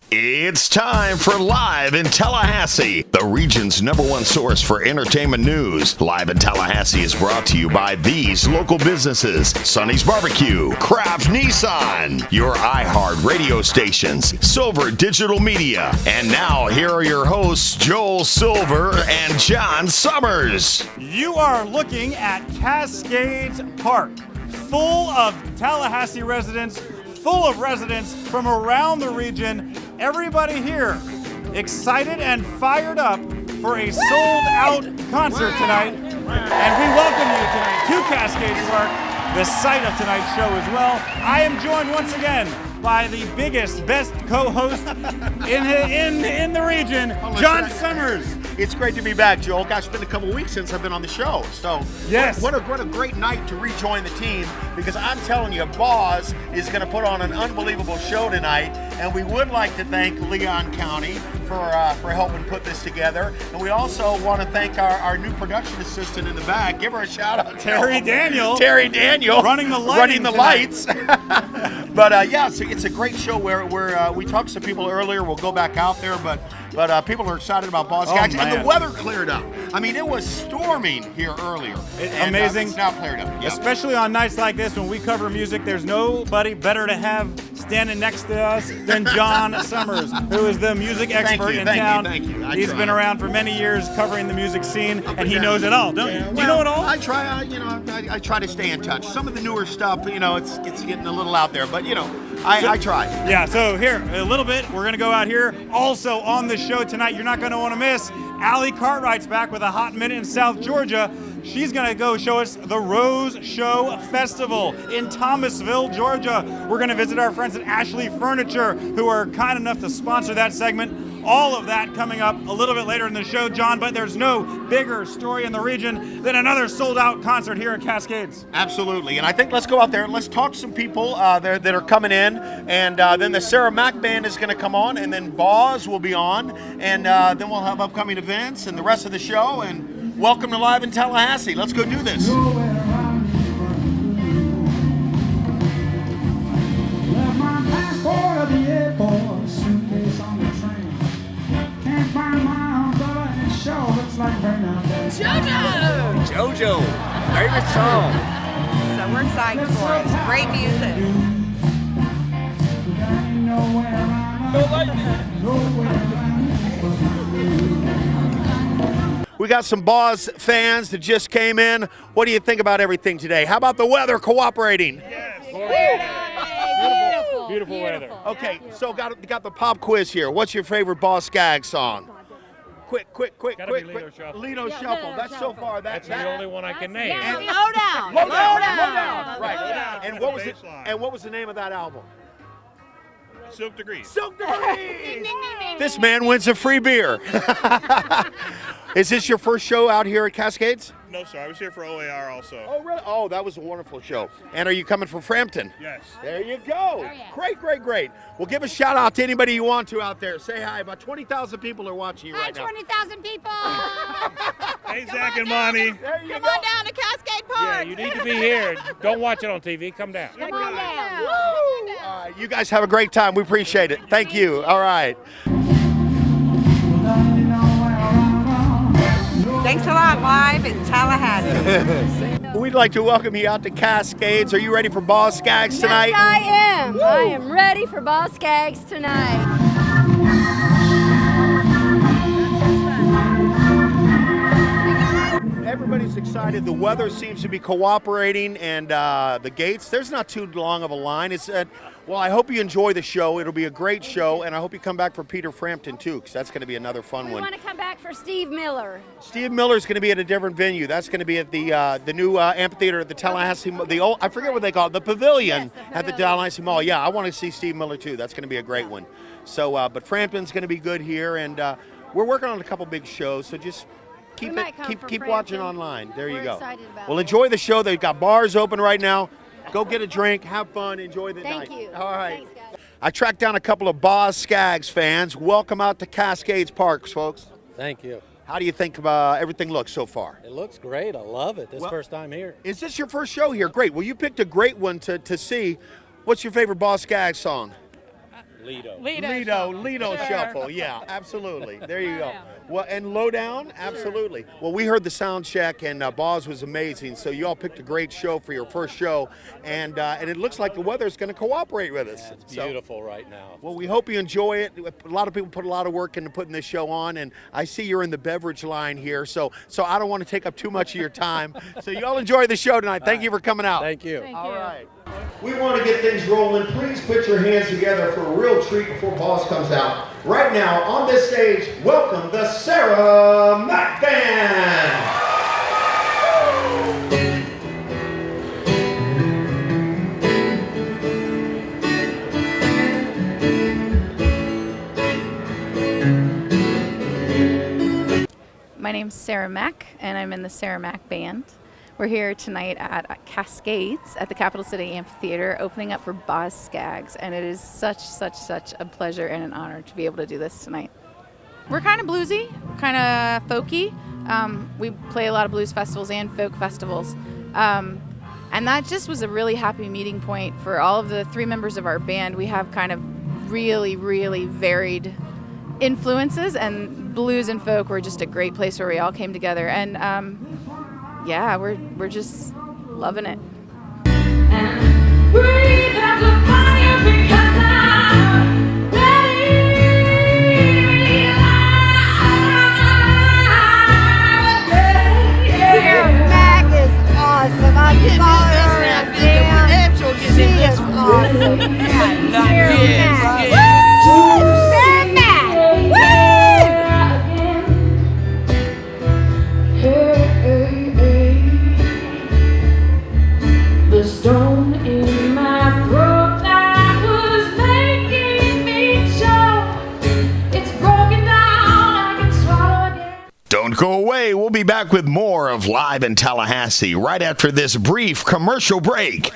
It's time for Live in Tallahassee, the region's #1 source for entertainment news. Live in Tallahassee is brought to you by these local businesses: Sonny's Barbecue, Kraft Nissan, your iHeart radio stations, Silver Digital Media. And now, here are your hosts, Joel Silver and John Summers. You are looking at Cascades Park, full of Tallahassee residents, full of residents from around the region. Everybody here excited and fired up for a sold-out concert tonight. And we welcome you tonight to Cascades Park, the site of tonight's show as well. I am joined once again by the biggest, best co-host in the region, John Summers. It's great to be back, Joel. Gosh, it's been a couple weeks since I've been on the show. So, yes. What a great night to rejoin the team, because I'm telling you, Boz is going to put on an unbelievable show tonight, and we would like to thank Leon County for helping put this together. And we also want to thank our new production assistant in the back. Give her a shout out, Terry Daniel. Terry Daniel, running the lights. But yeah, so it's a great show where we talked to some people earlier. We'll go back out there, but people are excited about Boz Skaggs, and the weather cleared up. I mean, it was storming here earlier. Amazing. It's now cleared up. Yeah. Especially on nights like this when we cover music, there's nobody better to have standing next to us than John Summers, who is the music expert in town. Thank you. He's been around for many years covering the music scene, and he knows it all, don't you? Do you know it all? I try. I try to stay in touch. Some of the newer stuff, it's getting a little out there, but I try. Yeah. So here, a little bit. We're gonna go out here. Also on the show tonight, you're not gonna want to miss. Allie Cartwright's back with a hot minute in South Georgia. She's gonna go show us the Rose Show Festival in Thomasville, Georgia. We're gonna visit our friends at Ashley Furniture, who are kind enough to sponsor that segment. All of that coming up a little bit later in the show, John, but there's no bigger story in the region than another sold-out concert here at Cascades. Absolutely, and I think let's go out there and let's talk to some people that are coming in, and then the Sarah Mack Band is going to come on, and then Boz will be on, and then we'll have upcoming events and the rest of the show, and welcome to Live in Tallahassee. Let's go do this. JoJo, favorite song. So we're excited for it. Great music. We got some Boz fans that just came in. What do you think about everything today? How about the weather cooperating? Yes. Beautiful weather. Okay, so got the pop quiz here. What's your favorite Boz Skaggs song? Quick. Lido Shuffle. Lido Shuffle. That's so far. That's the only one I can name. And Low Down. Right. And what was it? And what was the name of that album? Silk Degrees. Silk Degrees. This man wins a free beer. Is this your first show out here at Cascades? No, sir. I was here for OAR also. Oh, really? Oh, that was a wonderful show. And are you coming from Frampton? Yes. There you go. Yeah. Great. Well, give a shout out to anybody you want to out there. Say hi. About 20,000 people are watching you right now. 20,000 people. Hey, Zach and Monty. Come on down to Cascade Park. Yeah, you need to be here. Don't watch it on TV. Come down. Come on down. All right, you guys have a great time. We appreciate it. Thank you. All right. Thanks a lot, Live in Tallahassee. We'd like to welcome you out to Cascades. Are you ready for Boz Skaggs tonight? Yes, I am. Woo! I am ready for Boz Skaggs tonight. Everybody's excited. The weather seems to be cooperating, and the gates, there's not too long of a line. Well, I hope you enjoy the show. It'll be a great show, and I hope you come back for Peter Frampton, too, because that's going to be another fun one. We want to come back for Steve Miller. Steve Miller's going to be at a different venue. That's going to be at the new amphitheater at the Tallahassee, I forget what they call it, the Pavilion, yes, at the Tallahassee Mall. Yeah, I want to see Steve Miller, too. That's going to be a great one. So, but Frampton's going to be good here, and we're working on a couple big shows, so just keep watching online. There you go. Well, enjoy the show. They've got bars open right now. Go get a drink, have fun, enjoy the night. Thank you. All right. Thanks, guys. I tracked down a couple of Boz Skaggs fans. Welcome out to Cascades Parks, folks. Thank you. How do you think everything looks so far? It looks great. I love it. First time here. Is this your first show here? Great. Well, you picked a great one to see. What's your favorite Boz Skaggs song? Lido Shuffle. Yeah, absolutely. There you go. Well, and Lowdown, absolutely. Well, we heard the sound check, and Boz was amazing. So you all picked a great show for your first show, and it looks like the weather's going to cooperate with us. Yeah, it's beautiful right now. Well, we hope you enjoy it. A lot of people put a lot of work into putting this show on, and I see you're in the beverage line here, so I don't want to take up too much of your time. So you all enjoy the show tonight. Thank you for coming out. Thank you. All right. We want to get things rolling. Please put your hands together for a real treat before Boz comes out. Right now, on this stage, welcome the Sarah Mac Band. My name's Sarah Mack, and I'm in the Sarah Mack Band. We're here tonight at Cascades at the Capital City Amphitheater, opening up for Boz Scaggs, and it is such a pleasure and an honor to be able to do this tonight. We're kind of bluesy, kind of folky. We play a lot of blues festivals and folk festivals, and that just was a really happy meeting point for all of the three members of our band. We have kind of really varied influences, and blues and folk were just a great place where we all came together, and yeah, we're just loving it. And breathe out the fire because I'm ready. Sarah Mack is awesome. I saw her at the dance. She is awesome. Sarah Mack. Woo! Sarah Mack. The stone in my throat that was making me choke, it's broken down, I can swallow again. Don't go away. We'll be back with more of Live in Tallahassee right after this brief commercial break.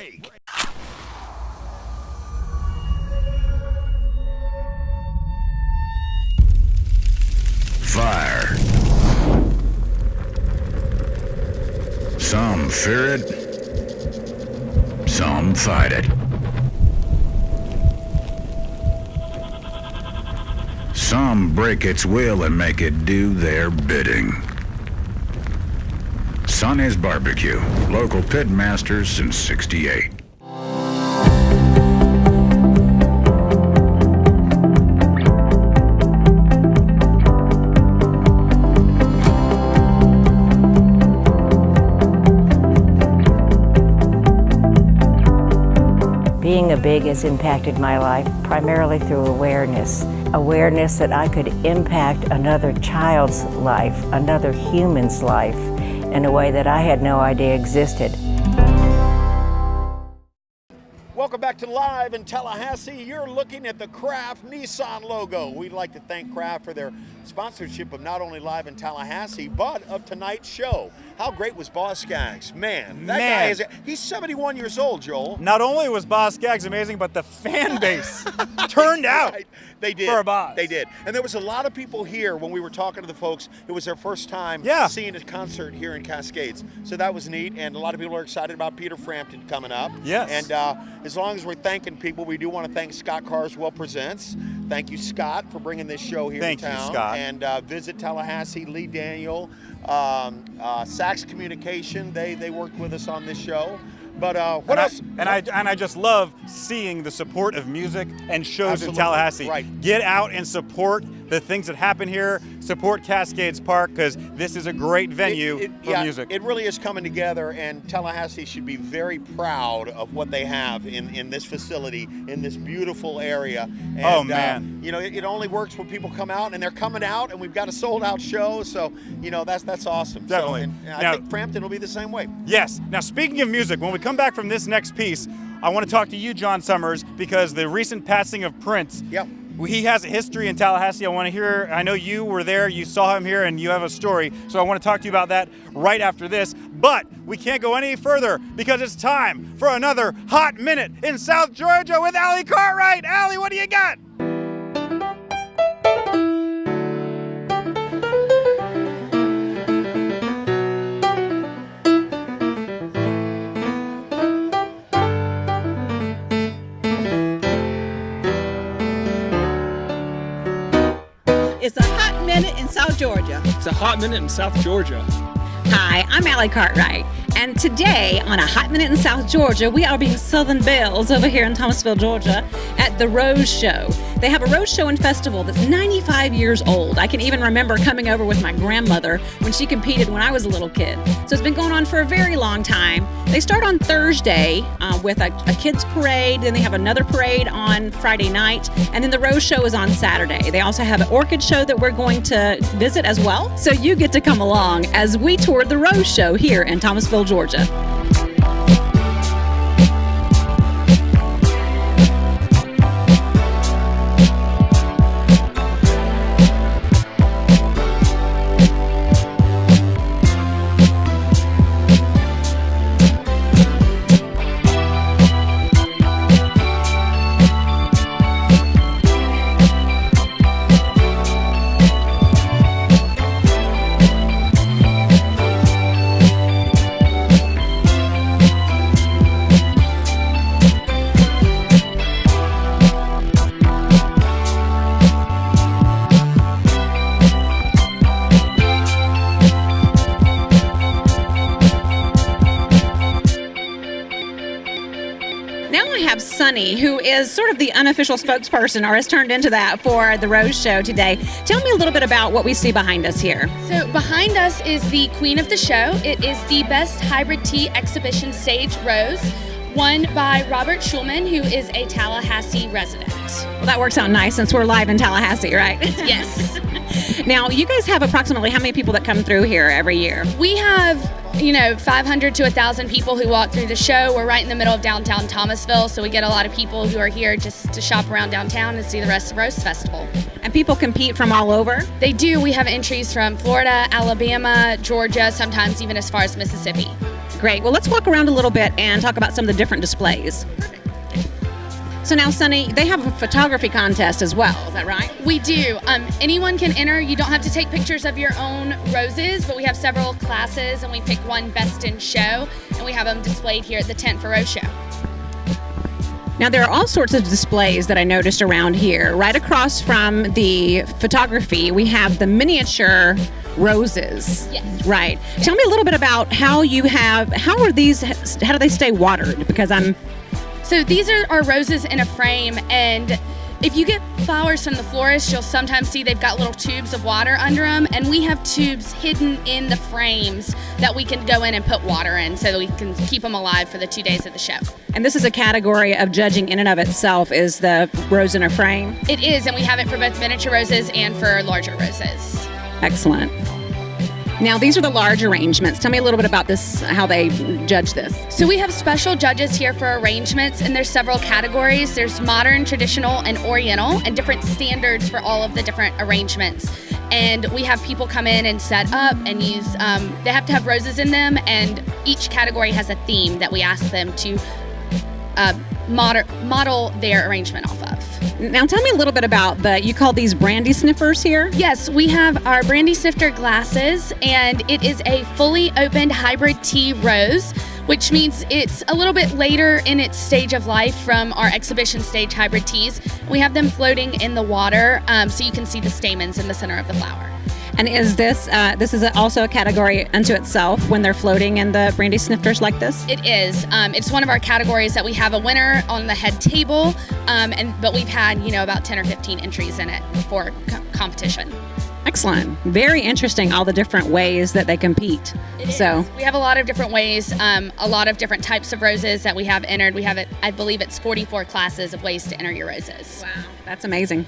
Fire. Some fear it, some fight it. Some break its will and make it do their bidding. Sonny's Barbecue, local pit masters since '68. Being a big has impacted my life primarily through awareness. Awareness that I could impact another child's life, another human's life, in a way that I had no idea existed. Welcome back to Live in Tallahassee. You're looking at the Kraft Nissan logo. We'd like to thank Kraft for their sponsorship of not only Live in Tallahassee, but of tonight's show. How great was Boz Scaggs? Man, that guy is, he's 71 years old, Joel. Not only was Boz Scaggs amazing, but the fan base turned out. Right. They did. For Boz. They did. And there was a lot of people here when we were talking to the folks. It was their first time seeing a concert here in Cascades. So that was neat. And a lot of people are excited about Peter Frampton coming up. Yes. And as long as we're thanking people, we do want to thank Scott Carswell Presents. Thank you, Scott, for bringing this show here in town. Thank you, Scott. And Visit Tallahassee, Lee Daniel, Sax Communication. They worked with us on this show. But what else? I just love seeing the support of music and shows in Tallahassee. Right. Get out and support the things that happen here. Support Cascades Park, because this is a great venue for music. It really is coming together, and Tallahassee should be very proud of what they have in this facility, in this beautiful area. And, oh, man. You know, it only works when people come out, and they're coming out, and we've got a sold-out show. So, you know, that's awesome. Definitely. So, and I think Frampton will be the same way. Yes. Now, speaking of music, when we come back from this next piece, I want to talk to you, John Summers, because the recent passing of Prince. Yep. He has a history in Tallahassee. I want to hear, I know you were there, you saw him here, and you have a story. So I want to talk to you about that right after this. But we can't go any further because it's time for another Hot Minute in South Georgia with Allie Cartwright. Allie, what do you got? It's a hot minute in South Georgia. It's a hot minute in South Georgia. Hi, I'm Allie Cartwright, and today on A Hot Minute in South Georgia, we are being Southern Belles over here in Thomasville, Georgia at the Rose Show. They have a Rose Show and Festival that's 95 years old. I can even remember coming over with my grandmother when she competed when I was a little kid. So it's been going on for a very long time. They start on Thursday with a kids parade, then they have another parade on Friday night, and then the Rose Show is on Saturday. They also have an orchid show that we're going to visit as well. So you get to come along as we tour the Rose Show here in Thomasville, Georgia. Sunny, who is sort of the unofficial spokesperson or has turned into that for the Rose Show today. Tell me a little bit about what we see behind us here. So behind us is the queen of the show. It is the Best Hybrid Tea Exhibition Stage Rose, won by Robert Schulman, who is a Tallahassee resident. Well, that works out nice since we're live in Tallahassee, right? Yes. Now, you guys have approximately how many people that come through here every year? We have 500 to 1,000 people who walk through the show. We're right in the middle of downtown Thomasville, so we get a lot of people who are here just to shop around downtown and see the rest of Rose Festival. And people compete from all over? They do. We have entries from Florida, Alabama, Georgia, sometimes even as far as Mississippi. Great. Well, let's walk around a little bit and talk about some of the different displays. Perfect. So now, Sunny, they have a photography contest as well, is that right? We do. Anyone can enter. You don't have to take pictures of your own roses, but we have several classes, and we pick one best in show, and we have them displayed here at the Tent for Rose Show. Now, there are all sorts of displays that I noticed around here. Right across from the photography, we have the miniature roses. Yes. Right. Yes. Tell me a little bit about how do they stay watered? Because So these are our roses in a frame, and if you get flowers from the florist, you'll sometimes see they've got little tubes of water under them, and we have tubes hidden in the frames that we can go in and put water in so that we can keep them alive for the 2 days of the show. And this is a category of judging in and of itself, is the rose in a frame? It is, and we have it for both miniature roses and for larger roses. Excellent. Now, these are the large arrangements. Tell me a little bit about this, how they judge this. So we have special judges here for arrangements, and there's several categories. There's modern, traditional, and oriental, and different standards for all of the different arrangements. And we have people come in and set up and use, they have to have roses in them, and each category has a theme that we ask them to model their arrangement off of. Now tell me a little bit about you call these brandy sniffers here? Yes, we have our brandy snifter glasses, and it is a fully opened hybrid tea rose, which means it's a little bit later in its stage of life from our exhibition stage hybrid teas. We have them floating in the water, so you can see the stamens in the center of the flower. And is this is also a category unto itself when they're floating in the brandy snifters like this? It is. It's one of our categories that we have a winner on the head table, but we've had about 10 or 15 entries in it for competition. Excellent. Very interesting, all the different ways that they compete. So we have a lot of different ways, a lot of different types of roses that we have entered. We have it, I believe it's 44 classes of ways to enter your roses. Wow, that's amazing.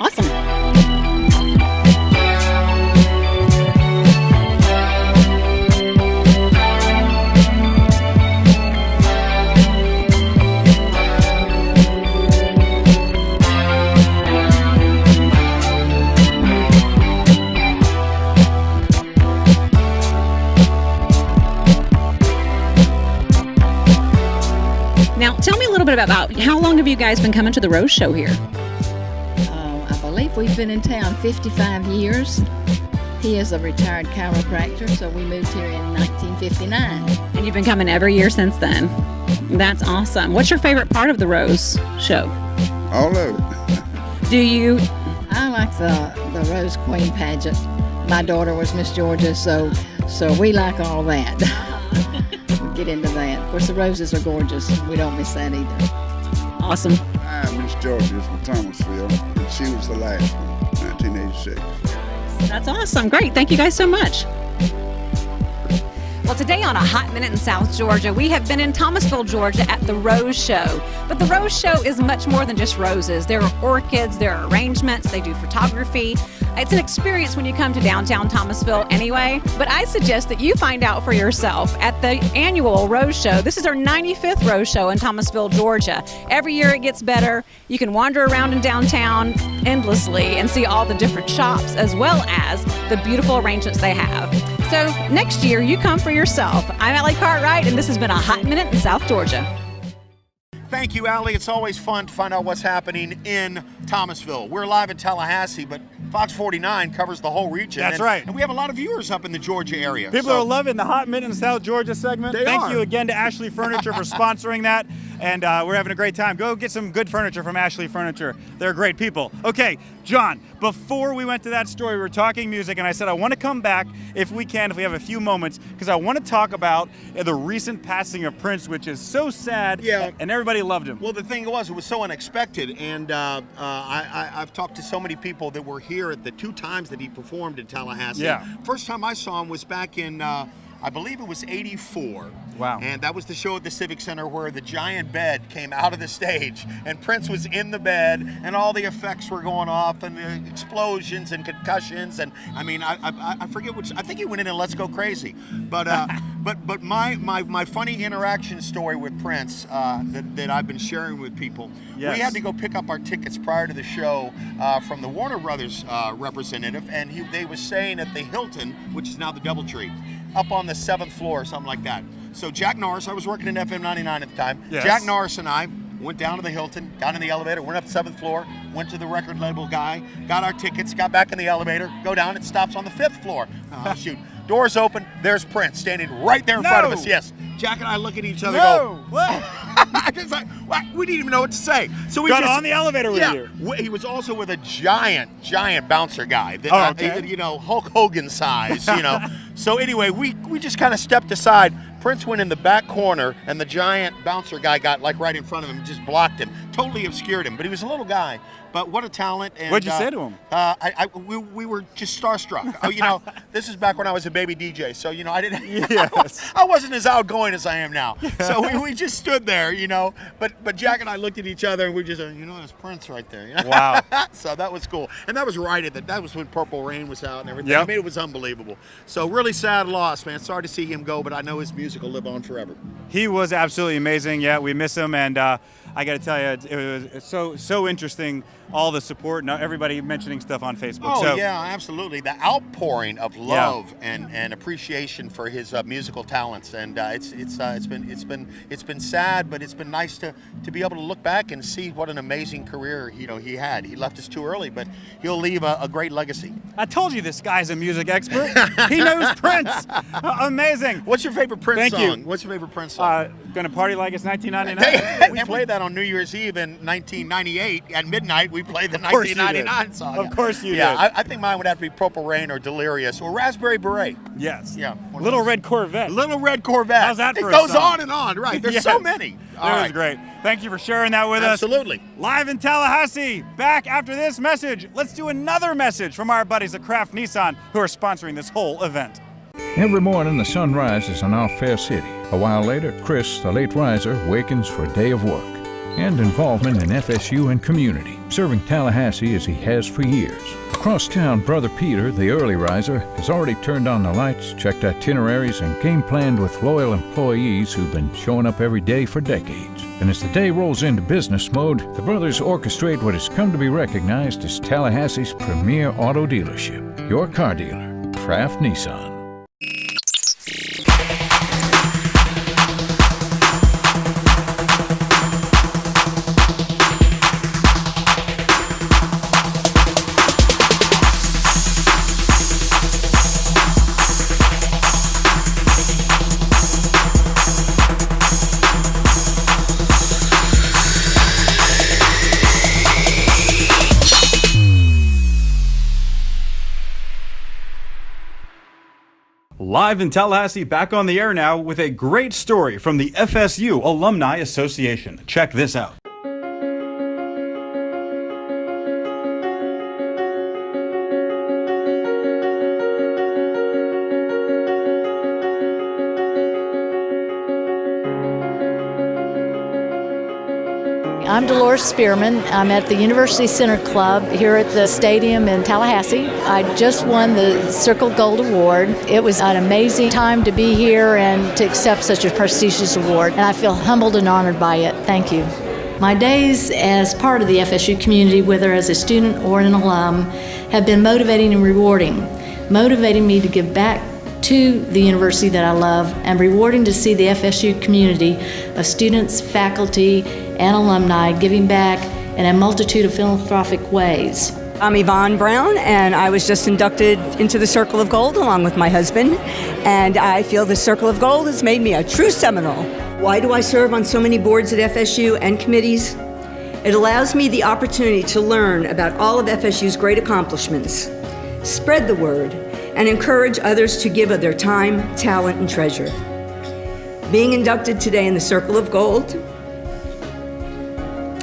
Awesome. Now, tell me a little bit about how long have you guys been coming to the Rose Show here? I believe we've been in town 55 years. He is a retired chiropractor, so we moved here in 1959. And you've been coming every year since then. That's awesome. What's your favorite part of the Rose Show? All of it. I like the Rose Queen pageant. My daughter was Miss Georgia, so we like all that. We get into that. Of course, the roses are gorgeous. We don't miss that either. Awesome. I'm Miss Georgia from Thomasville, and she was the last one, 1986. That's awesome. Great. Thank you guys so much. Well, today on A Hot Minute in South Georgia, we have been in Thomasville, Georgia at the Rose Show. But the Rose Show is much more than just roses. There are orchids, there are arrangements, they do photography. It's an experience when you come to downtown Thomasville anyway, but I suggest that you find out for yourself at the annual Rose Show. This is our 95th Rose Show in Thomasville, Georgia. Every year it gets better. You can wander around in downtown endlessly and see all the different shops as well as the beautiful arrangements they have. So next year, you come for yourself. I'm Allie Cartwright, and this has been A Hot Minute in South Georgia. Thank you, Allie. It's always fun to find out what's happening in Thomasville. We're live in Tallahassee, but Fox 49 covers the whole region. That's right. And we have a lot of viewers up in the Georgia area. People are loving the Hot Minute in South Georgia segment. Thank you again to Ashley Furniture for sponsoring that. And we're having a great time. Go get some good furniture from Ashley Furniture. They're great people. Okay, John, before we went to that story, we were talking music, and I said I want to come back if we have a few moments, because I want to talk about the recent passing of Prince, which is so sad, and everybody loved him. Well, the thing was, it was so unexpected, and I've talked to so many people that were here at the 2 times that he performed in Tallahassee. Yeah. First time I saw him was back in, I believe it was 84. Wow. And that was the show at the Civic Center where the giant bed came out of the stage, and Prince was in the bed, and all the effects were going off, and the explosions and concussions, and I mean, I forget which, I think he went in and Let's Go Crazy. But but my funny interaction story with Prince that I've been sharing with people, we had to go pick up our tickets prior to the show from the Warner Brothers representative, and they was staying at the Hilton, which is now the Doubletree, up on the 7th floor or something like that. So Jack Norris, I was working in FM 99 at the time. Yes. Jack Norris and I went down to the Hilton, got in the elevator, went up the 7th floor, went to the record label guy, got our tickets, got back in the elevator, go down, it stops on the 5th floor. Oh, shoot. Doors open, there's Prince standing right there in front of us. Yes. Jack and I look at each other and go, it's like, we didn't even know what to say. So we got just, on the elevator with you. He was also with a giant bouncer guy. That, you know, Hulk Hogan size, you know. So anyway, we just kind of stepped aside. Prince went in the back corner, and the giant bouncer guy got like right in front of him and just blocked him. Totally obscured him. But he was a little guy. But what a talent. And, what'd you say to him? We were just starstruck. Oh, you know, this is back when I was a baby DJ. So, you know, Yes. I wasn't as outgoing as I am now. So we just stood there, you know. But Jack and I looked at each other, and we just, you know, there's Prince right there. You know? Wow. So that was cool. And that was right at that was when Purple Rain was out and everything. Yep. I mean, it was unbelievable. So really sad loss, man. Sorry to see him go, but I know his music will live on forever. He was absolutely amazing. Yeah, we miss him, and I got to tell you, it was so interesting, all the support and everybody mentioning stuff on Facebook. Oh, yeah, absolutely. The outpouring of love and appreciation for his musical talents, and it's been sad, but it's been nice to be able to look back and see what an amazing career he had. He left us too early, but he'll leave a great legacy. I told you this guy's a music expert. He knows Prince. Amazing. What's your favorite Prince song? Thank you. What's your favorite Prince song? Gonna Party Like It's 1999. We played that on New Year's Eve in 1998 at midnight. We played the 1999 song. Of course you did. Yeah, I think mine would have to be Purple Rain or Delirious or Raspberry Beret. Yes. Yeah. Little Red Corvette. Little Red Corvette. How's that for It a goes song? on and on. Right. There's Yes. so many. That was great. Thank you for sharing that with us. Absolutely. Live in Tallahassee. Back after this message. Let's do another message from our buddies at Kraft Nissan, who are sponsoring this whole event. Every morning the sun rises in our fair city. A while later, Chris, the late riser, wakens for a day of work and involvement in FSU and community, serving Tallahassee as he has for years. Across town, Brother Peter, the early riser, has already turned on the lights, checked itineraries, and game planned with loyal employees who've been showing up every day for decades. And as the day rolls into business mode, the brothers orchestrate what has come to be recognized as Tallahassee's premier auto dealership, your car dealer, Kraft Nissan. Live in Tallahassee, back on the air now with a great story from the FSU Alumni Association. Check this out. I'm Dolores Spearman. I'm at the University Center Club here at the stadium in Tallahassee. I just won the Circle Gold Award. It was an amazing time to be here and to accept such a prestigious award, and I feel humbled and honored by it. Thank you. My days as part of the FSU community, whether as a student or an alum, have been motivating and rewarding, motivating me to give back to the university that I love, and rewarding to see the FSU community of students, faculty, and alumni giving back in a multitude of philanthropic ways. I'm Yvonne Brown, and I was just inducted into the Circle of Gold along with my husband, and I feel the Circle of Gold has made me a true Seminole. Why do I serve on so many boards at FSU and committees? It allows me the opportunity to learn about all of FSU's great accomplishments, spread the word, and encourage others to give of their time, talent, and treasure. Being inducted today in the Circle of Gold,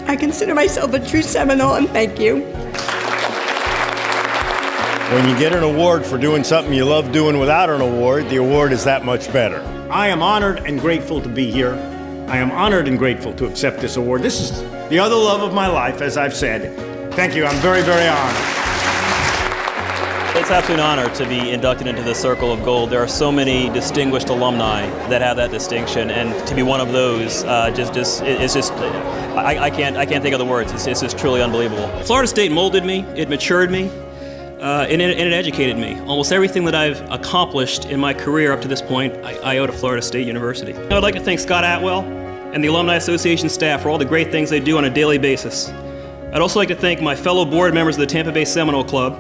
I consider myself a true Seminole, and thank you. When you get an award for doing something you love doing without an award, the award is that much better. I am honored and grateful to be here. I am honored and grateful to accept this award. This is the other love of my life, as I've said. Thank you. I'm very, very honored. It's absolutely an honor to be inducted into the Circle of Gold. There are so many distinguished alumni that have that distinction, and to be one of those, I can't think of the words. It's just truly unbelievable. Florida State molded me, it matured me, and it educated me. Almost everything that I've accomplished in my career up to this point, I owe to Florida State University. I'd like to thank Scott Atwell and the Alumni Association staff for all the great things they do on a daily basis. I'd also like to thank my fellow board members of the Tampa Bay Seminole Club,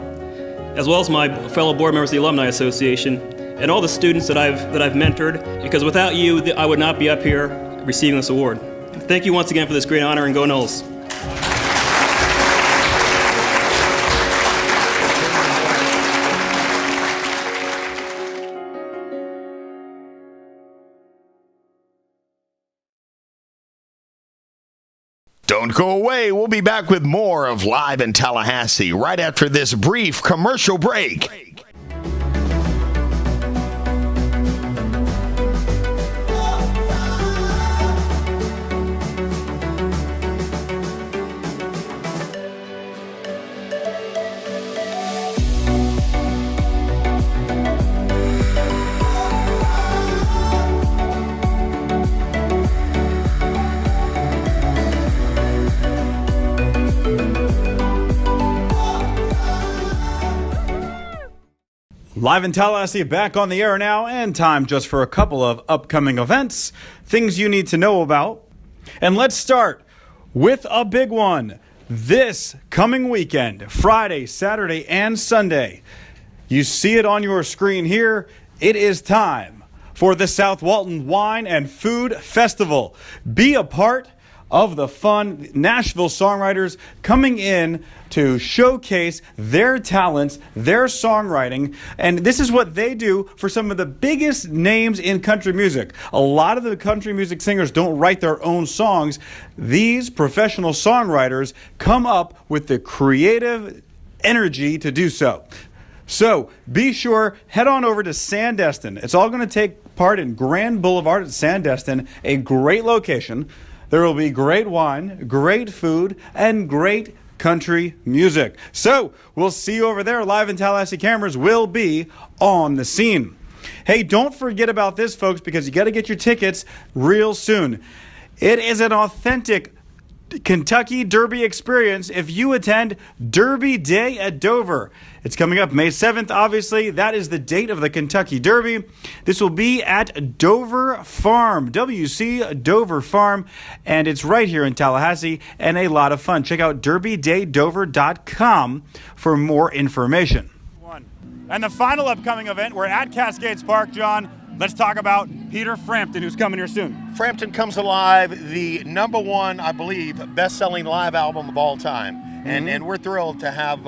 as well as my fellow board members of the Alumni Association, and all the students that I've mentored, because without you, I would not be up here receiving this award. Thank you once again for this great honor, and go Noles. Don't go away. We'll be back with more of Live in Tallahassee right after this brief commercial break. Live in Tallahassee, back on the air now, and time just for a couple of upcoming events, things you need to know about. And let's start with a big one. This coming weekend, Friday, Saturday, and Sunday. You see it on your screen here. It is time for the South Walton Wine and Food Festival. Be a part of the fun. Nashville songwriters coming in to showcase their talents, their songwriting, and this is what they do for some of the biggest names in country music. A lot of the country music singers don't write their own songs. These professional songwriters come up with the creative energy to do so. So be sure, head on over to Sandestin. It's all going to take part in Grand Boulevard at Sandestin, a great location. There will be great wine, great food, and great country music. So we'll see you over there. Live in Tallahassee cameras will be on the scene. Hey, don't forget about this, folks, because you got to get your tickets real soon. It is an authentic Kentucky Derby experience if you attend Derby Day at Dover. It's coming up May 7th, obviously. That is the date of the Kentucky Derby. This will be at Dover Farm, WC Dover Farm, and it's right here in Tallahassee, and a lot of fun. Check out derbydaydover.com for more information. And the final upcoming event, we're at Cascades Park, John. Let's talk about Peter Frampton, who's coming here soon. Frampton Comes Alive, the #1, I believe, best-selling live album of all time. And we're thrilled to have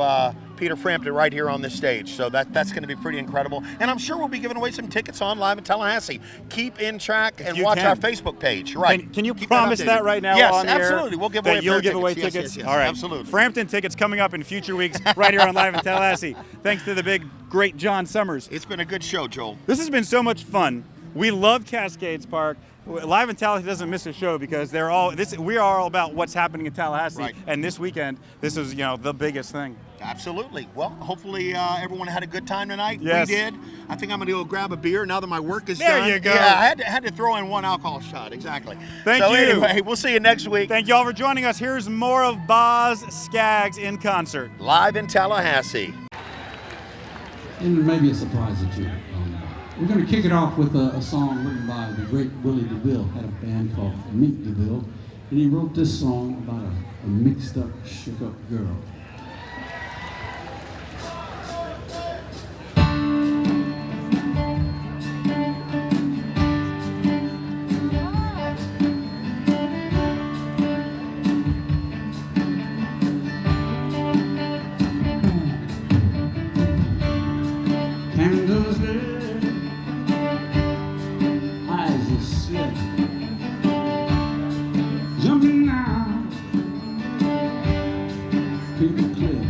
Peter Frampton right here on this stage. So that's going to be pretty incredible. And I'm sure we'll be giving away some tickets on Live in Tallahassee. Keep in track and watch our Facebook page. Right. Can you promise that right now yes, on the air? Yes, absolutely. We'll give away you'll give away tickets? Yes, all right. Absolutely. Frampton tickets coming up in future weeks right here on Live in Tallahassee. Thanks to the big, great John Summers. It's been a good show, Joel. This has been so much fun. We love Cascades Park. Live in Tallahassee doesn't miss a show because we are all about what's happening in Tallahassee. Right. And this weekend, this is the biggest thing. Absolutely. Well, hopefully everyone had a good time tonight. Yes. We did. I think I'm going to go grab a beer now that my work is there done. There you go. Yeah, I had to throw in one alcohol shot. Exactly. Thank you. Anyway, we'll see you next week. Thank you all for joining us. Here's more of Boz Scaggs in concert. Live in Tallahassee. And maybe a surprise or two. We're going to kick it off with a song written by the great Willie DeVille. Had a band called Mink DeVille, and he wrote this song about a mixed up, shook up girl. Candles lit, eyes are slit, jumping now, paper clip,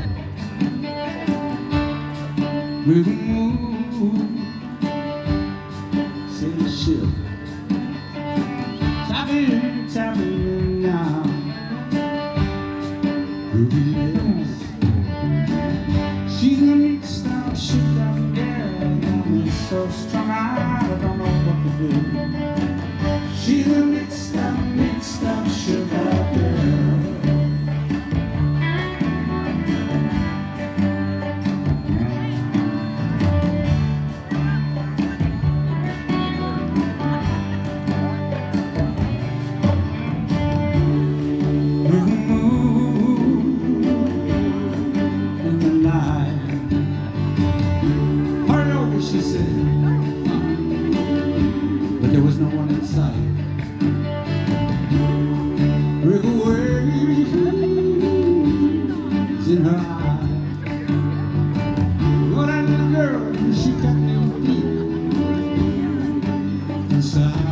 moving move, sail the ship, tapping now, groovy lips, she's a mixed up, shook up girl, got me so strung out, I don't know what to do. She's a mixed up, shook up girl. She said, but there was no one in sight. With waves in her eyes. What a little girl, she got me deep inside.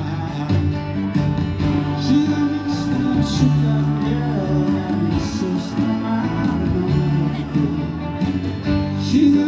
She's a mixed up, sugar girl, and so smart, I don't know what to do. She's a